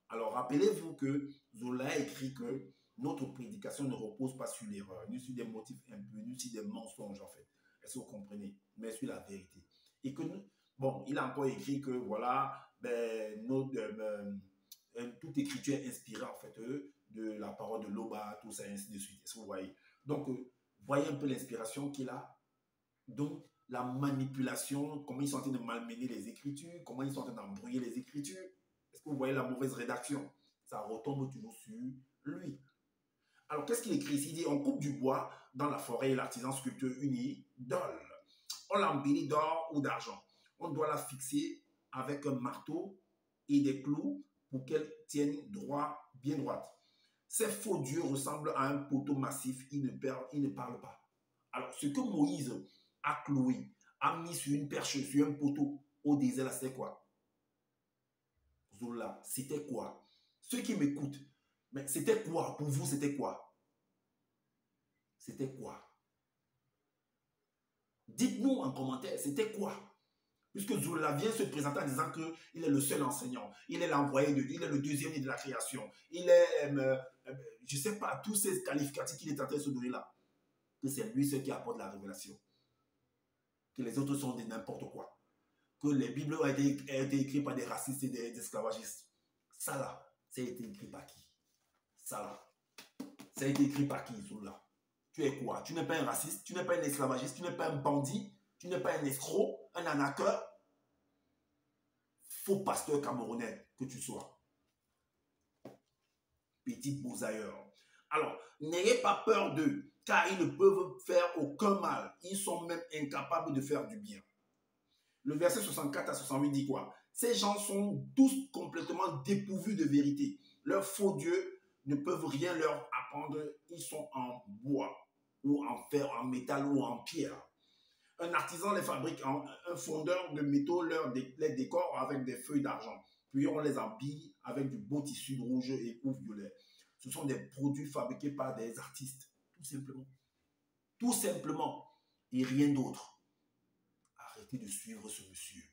Alors, rappelez-vous que Zola a écrit que notre prédication ne repose pas sur l'erreur, ni sur des motifs impurs, ni sur des mensonges, en fait. Est-ce que vous comprenez? Mais sur la vérité. Et que, bon, il a encore écrit que, voilà, ben, toute écriture est inspirée, en fait, de la parole de Loba, tout ça, ainsi de suite. Est-ce que vous voyez? Donc, voyez un peu l'inspiration qu'il a. Donc, la manipulation, comment ils sont en train de malmener les Écritures, comment ils sont en train d'embrouiller les Écritures. Est-ce que vous voyez la mauvaise rédaction? Ça retombe toujours sur lui. Alors, qu'est-ce qu'il écrit ici? Il dit, on coupe du bois dans la forêt et l'artisan sculpte une idole. On l'embellit d'or ou d'argent. On doit la fixer avec un marteau et des clous pour qu'elle tienne droit, bien droite. Ces faux dieux ressemblent à un poteau massif, ils ne parlent pas. Alors, ce que Moïse a cloué, a mis sur une perche, sur un poteau au désert, là, c'est quoi? Zola, c'était quoi? Ceux qui m'écoutent, mais c'était quoi? Pour vous, c'était quoi? C'était quoi? Dites-nous en commentaire, c'était quoi? Puisque Zola vient se présenter en disant qu'il est le seul enseignant, il est l'envoyé de Dieu, il est le deuxième de la création, il est, je ne sais pas, tous ces qualificatifs qu'il est en train de se donner là, que c'est lui seul qui apporte la révélation, que les autres sont de n'importe quoi, que les Bibles ont été écrites par des racistes et des esclavagistes. Ça là, ça a été écrit par qui? Ça là, ça a été écrit par qui, Zola? Tu es quoi? Tu n'es pas un raciste, tu n'es pas un esclavagiste, tu n'es pas un bandit, tu n'es pas un escroc, un arnaqueur. Faux pasteur camerounais que tu sois. Petit bousailleur. Alors, n'ayez pas peur d'eux, car ils ne peuvent faire aucun mal. Ils sont même incapables de faire du bien. Le verset 64 à 68 dit quoi? Ces gens sont tous complètement dépourvus de vérité. Leurs faux dieux ne peuvent rien leur apprendre. Ils sont en bois, ou en fer, en métal ou en pierre. Un artisan les fabrique, un fondeur de métaux les décore avec des feuilles d'argent. Puis on les habille avec du beau tissu rouge et ou violet. Ce sont des produits fabriqués par des artistes, tout simplement. Tout simplement. Et rien d'autre. Arrêtez de suivre ce monsieur.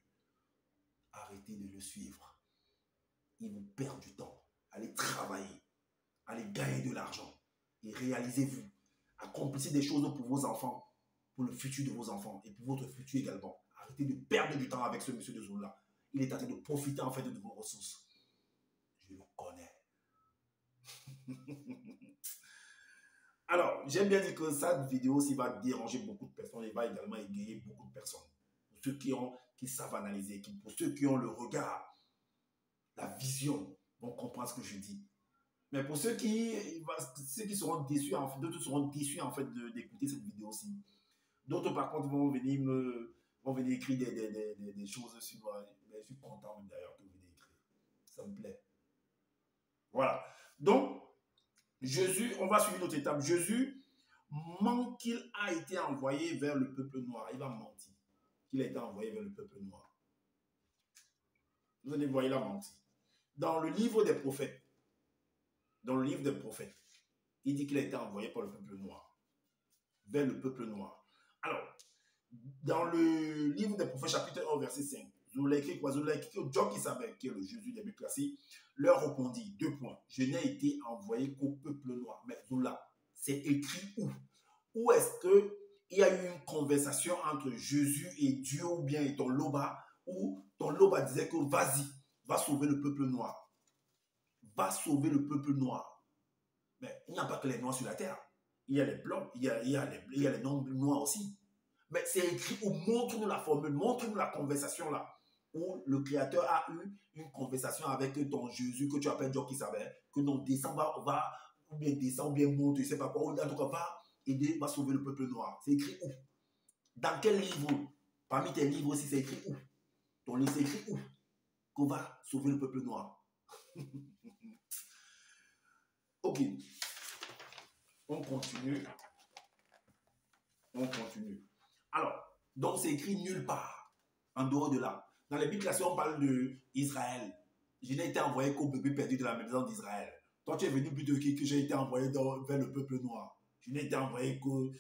Arrêtez de le suivre. Il vous perd du temps. Allez travailler. Allez gagner de l'argent. Et réalisez-vous. Accomplissez des choses pour vos enfants, pour le futur de vos enfants et pour votre futur également. Arrêtez de perdre du temps avec ce monsieur de Zola. Il est en train de profiter en fait de vos ressources. Je le connais. Alors, j'aime bien dire que cette vidéo aussi va déranger beaucoup de personnes et va également égayer beaucoup de personnes. Pour ceux qui savent analyser, pour ceux qui ont le regard, la vision, vont comprendre ce que je dis. Mais pour ceux qui seront déçus, en fait, d'autres seront déçus en fait d'écouter cette vidéo aussi. D'autres par contre vont venir écrire des choses sur moi. Mais je suis content d'ailleurs que vous venez écrire. Ça me plaît. Voilà. Donc, Jésus, on va suivre notre étape. Jésus ment qu'il a été envoyé vers le peuple noir. Il va mentir qu'il a été envoyé vers le peuple noir. Vous allez voir, il a menti. Dans le livre des prophètes, il dit qu'il a été envoyé par le peuple noir. Vers le peuple noir. Alors, dans le livre des prophètes, chapitre 1, verset 5, Zola écrit quoi? Zola écrit que Dieu qui savait, qui est le Jésus des Bibles classiques, leur répondit, 2 points. Je n'ai été envoyé qu'au peuple noir. Mais Zola, c'est écrit où? Où est-ce qu'il y a eu une conversation entre Jésus et Dieu ou bien et ton Loba, où ton Loba disait que vas-y, va sauver le peuple noir. Va sauver le peuple noir. Mais il n'y a pas que les noirs sur la terre. Il y a les blancs, il y a les non-noirs aussi. Mais c'est écrit où montre-nous la formule, montre-nous la conversation là, où le Créateur a eu une conversation avec ton Jésus que tu appelles Dieu qui savait, que non, descend, ou bien monte, je ne sais pas quoi, ou en tout cas va aider, va sauver le peuple noir. C'est écrit où? Dans quel livre? Parmi tes livres aussi, c'est écrit où? Ton livre, c'est écrit où? Qu'on va sauver le peuple noir. Ok. On continue. Alors, donc c'est écrit nulle part, en dehors de là. Dans les Bibles classées, on parle d'Israël. Je n'ai été envoyé qu'au bébé perdu de la maison d'Israël. Toi, tu es venu plutôt que j'ai été envoyé vers le peuple noir. Je n'ai été envoyé que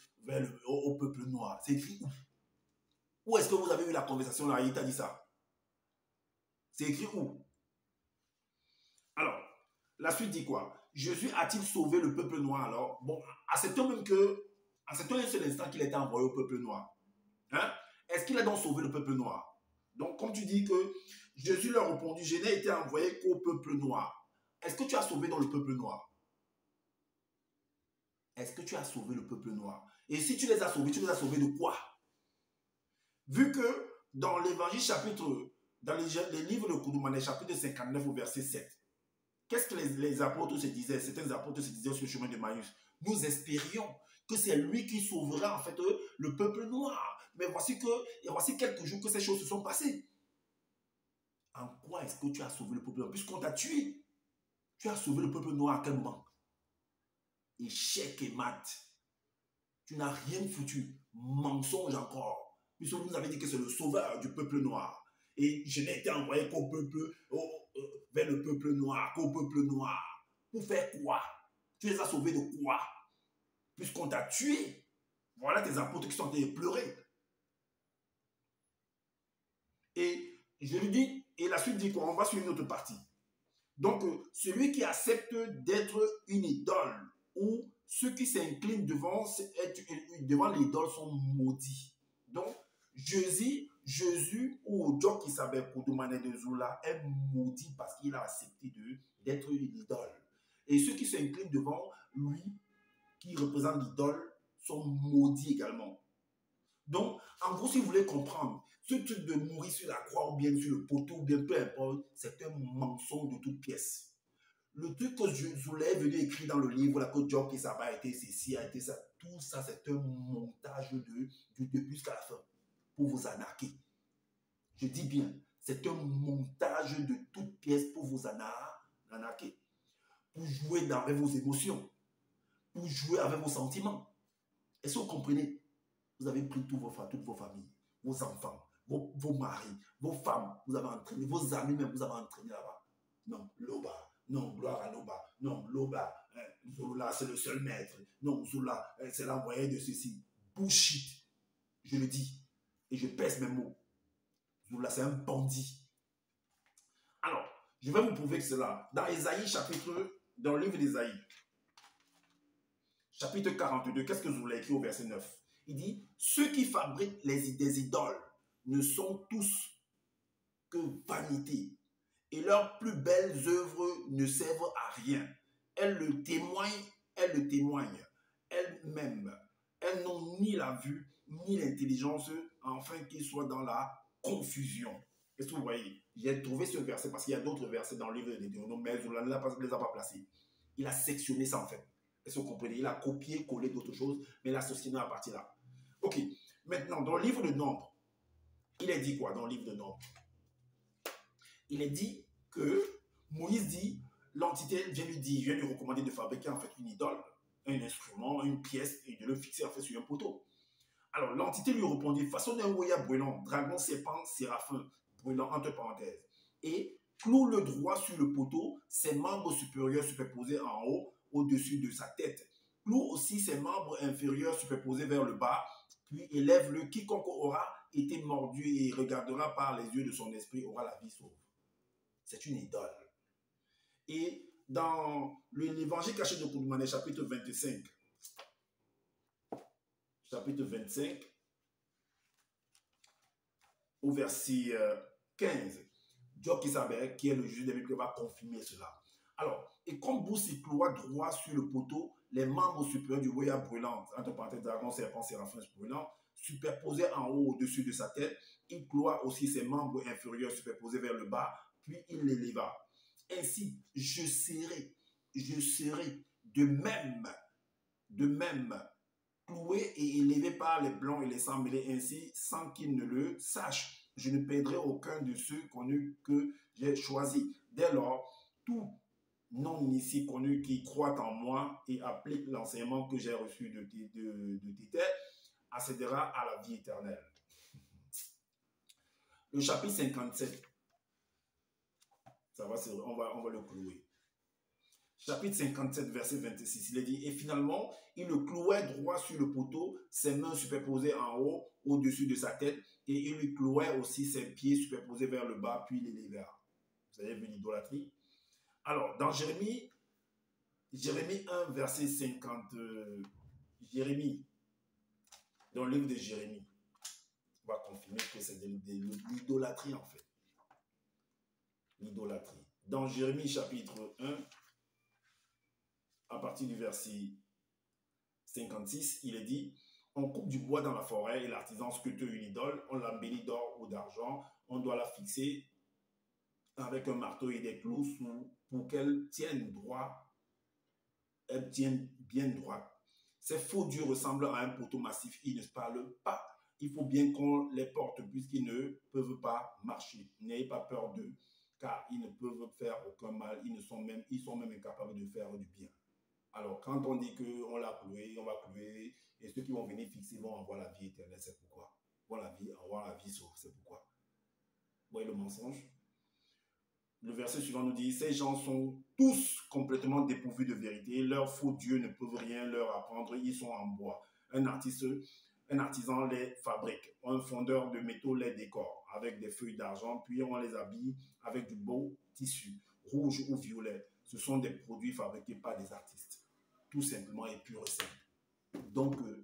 au peuple noir. C'est écrit où? Où est-ce que vous avez eu la conversation là? Il t'a dit ça. C'est écrit où? Alors, la suite dit quoi? Jésus a-t-il sauvé le peuple noir alors? Bon, acceptons même que, acceptons un seul instant qu'il a été envoyé au peuple noir. Hein? Est-ce qu'il a donc sauvé le peuple noir? Donc, comme tu dis que Jésus leur a répondu, je n'ai été envoyé qu'au peuple noir. Est-ce que tu as sauvé dans le peuple noir? Est-ce que tu as sauvé le peuple noir? Et si tu les as sauvés de quoi? Vu que dans l'évangile chapitre, dans les livres de Koudoumane, chapitre 59 au verset 7, qu'est-ce que les apôtres se disaient? Certains apôtres se disaient sur le chemin de Maïs. Nous espérions que c'est lui qui sauvera en fait le peuple noir. Mais voici quelques jours que ces choses se sont passées. En quoi est-ce que tu as sauvé le peuple noir? Puisqu'on t'a tué, tu as sauvé le peuple noir à quel moment? Échec et mat. Tu n'as rien foutu. Mensonge encore. Puisque vous nous avez dit que c'est le sauveur du peuple noir. Et je n'ai été envoyé vers le peuple noir, qu'au peuple noir. Pour faire quoi? Tu les as sauvés de quoi? Puisqu'on t'a tué. Voilà tes apôtres qui sont en train de pleurer. Et je lui dis, et la suite dit quoi? On va sur une autre partie. Donc, celui qui accepte d'être une idole, ou ceux qui s'inclinent devant l'idole sont maudits. Donc, Jésus ou Dieu qui s'appelle Koudoumane de Zoula est maudit parce qu'il a accepté d'être une idole. Et ceux qui s'inclinent devant lui, qui représente l'idole, sont maudits également. Donc, en gros, si vous voulez comprendre, ce truc de mourir sur la croix ou bien sur le poteau ou bien peu importe, c'est un mensonge de toute pièce. Le truc que Zoula est venu écrire dans le livre, là, que Dieu qui ça a été ceci, a été ça, tout ça, c'est un montage du début jusqu'à la fin pour vous arnaquer. Je dis bien, c'est un montage de toute pièce pour vous arnaquer, pour jouer avec vos émotions, pour jouer avec vos sentiments. Est-ce que vous comprenez? Vous avez pris toutes vos familles, vos enfants, vos maris, vos femmes, vous avez entraîné, vos amis même, vous avez entraîné là-bas. Non, Loba, non, gloire à Loba, non, Loba, Zoula, c'est le seul maître, non, Zoula, c'est l'envoyé de ceci. Bullshit, je le dis, et je pèse mes mots. Zoula, c'est un bandit. Alors, je vais vous prouver que cela. Dans Ésaïe, dans le livre d'Ésaïe, chapitre 42, qu'est-ce que Zoula écrit au verset 9? Il dit, ceux qui fabriquent des idoles ne sont tous que vanité, et leurs plus belles œuvres ne servent à rien. Elles le témoignent elles-mêmes. Elles n'ont ni la vue, ni l'intelligence, afin qu'ils soient dans la confusion. Est-ce que vous voyez? J'ai trouvé ce verset parce qu'il y a d'autres versets dans le livre de Deutéronome, mais Zola ne les a pas placés. Il a sectionné ça en fait. Est-ce que vous comprenez? Il a copié, collé d'autres choses, mais il a sectionné à partir là. Ok. Maintenant, dans le livre de Nombre, il est dit quoi dans le livre de Nombre? Il est dit que Moïse dit, l'entité vient lui recommander de fabriquer en fait une idole, un instrument, une pièce, et de le fixer en fait sur un poteau. Alors, l'entité lui répondit, façonne un Ouya brûlant, dragon, serpent, séraphin, brûlant, entre parenthèses, et cloue le droit sur le poteau, ses membres supérieurs superposés en haut, au-dessus de sa tête. Cloue aussi ses membres inférieurs superposés vers le bas, puis élève-le. Quiconque aura été mordu et regardera par les yeux de son esprit aura la vie sauve. C'est une idole. Et dans l'évangile caché de Koudoumane, chapitre 25, au verset 15, Dieu qui savait, qui est le juge des Bibles, va confirmer cela. Alors, et comme Boussi cloua droit sur le poteau, les membres supérieurs du royaume brûlant, entre parenthèses, dragon, serpent, séraphin, brûlant, superposés en haut au-dessus de sa tête, il cloua aussi ses membres inférieurs superposés vers le bas, puis il l'éleva. Ainsi, je serai de même, cloué et élevé par les blancs et les sangs mêlés ainsi, sans qu'ils ne le sachent. Je ne perdrai aucun de ceux connus que j'ai choisis. Dès lors, tout non-initié connu qui croit en moi et applique l'enseignement que j'ai reçu de tes accédera à la vie éternelle. Le chapitre 57, ça va, on va le clouer. Chapitre 57, verset 26, il est dit, et finalement, il le clouait droit sur le poteau, ses mains superposées en haut, au-dessus de sa tête, et il lui clouait aussi ses pieds superposés vers le bas, puis il les leva. Vous avez vu l'idolâtrie? Alors, dans Jérémie 1, verset 50, Jérémie, dans le livre de Jérémie, on va confirmer que c'est de l'idolâtrie en fait. L'idolâtrie. Dans Jérémie chapitre 1, à partir du verset 56, il est dit, on coupe du bois dans la forêt et l'artisan sculpte une idole, on l'embellit d'or ou d'argent, on doit la fixer avec un marteau et des clous pour qu'elle tienne droit, elle tienne bien droite. Ces faux dieux ressemblent à un poteau massif, ils ne parlent pas. Il faut bien qu'on les porte puisqu'ils ne peuvent pas marcher. N'ayez pas peur d'eux, car ils ne peuvent faire aucun mal, ils sont même incapables de faire du bien. Alors, quand on dit qu'on l'a cloué, on va clouer, et ceux qui vont venir fixer vont avoir la vie éternelle, c'est pourquoi. Avoir la vie sauve, c'est pourquoi. Vous voyez le mensonge? Le verset suivant nous dit, ces gens sont tous complètement dépourvus de vérité, leurs faux dieux ne peuvent rien leur apprendre, ils sont en bois. Un artisan les fabrique, un fondeur de métaux les décore avec des feuilles d'argent, puis on les habille avec du beau tissu, rouge ou violet. Ce sont des produits fabriqués par des artistes, tout simplement et pur et simple. Donc, vous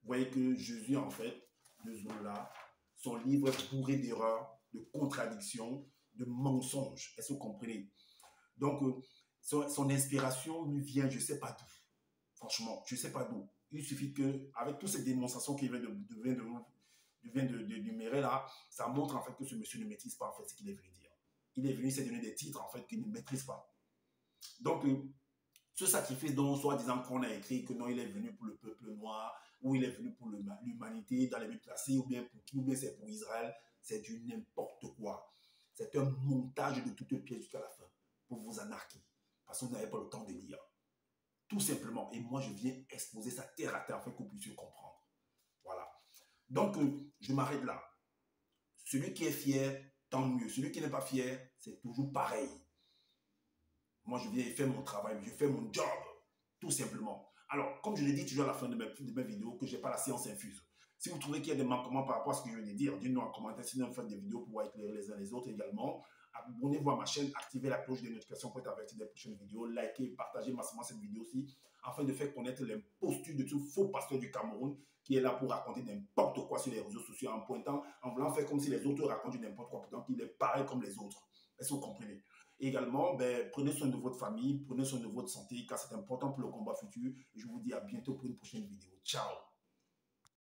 voyez que Jésus, en fait, de Zola, son livre est bourré d'erreurs, de contradictions, de mensonges. Est-ce que vous comprenez? Donc, son inspiration lui vient, je ne sais pas d'où. Franchement, je ne sais pas d'où. Il suffit que, avec toutes ces démonstrations qu'il vient de numérer là, ça montre en fait que ce monsieur ne maîtrise pas en fait ce qu'il est venu dire. Il est venu se donner des titres en fait qu'il ne maîtrise pas. Donc, ce sacrifice dont soi-disant qu'on a écrit que non, il est venu pour le peuple noir, ou il est venu pour l'humanité dans les buts classés, ou bien pour qui, ou bien c'est pour Israël, c'est du n'importe quoi. C'est un montage de toutes pièces jusqu'à la fin pour vous anarquer. Parce que vous n'avez pas le temps de lire. Tout simplement. Et moi, je viens exposer ça terre à terre afin que vous puissiez comprendre. Voilà. Donc, je m'arrête là. Celui qui est fier, tant mieux. Celui qui n'est pas fier, c'est toujours pareil. Moi, je viens faire mon travail, je fais mon job. Tout simplement. Alors, comme je l'ai dit toujours à la fin de mes vidéos, que je n'ai pas la science infuse. Si vous trouvez qu'il y a des manquements par rapport à ce que je viens de dire, dites-nous en commentaire, sinon faites des vidéos pour éclairer les uns les autres également. Abonnez-vous à ma chaîne, activez la cloche des notifications pour être averti des prochaines vidéos, likez, partagez massivement cette vidéo aussi, afin de faire connaître l'imposture de tout faux pasteur du Cameroun qui est là pour raconter n'importe quoi sur les réseaux sociaux en pointant, en voulant faire comme si les autres racontent n'importe quoi, pourtant qu'il est pareil comme les autres. Est-ce que vous comprenez? Et également, prenez soin de votre famille, prenez soin de votre santé, car c'est important pour le combat futur. Et je vous dis à bientôt pour une prochaine vidéo. Ciao!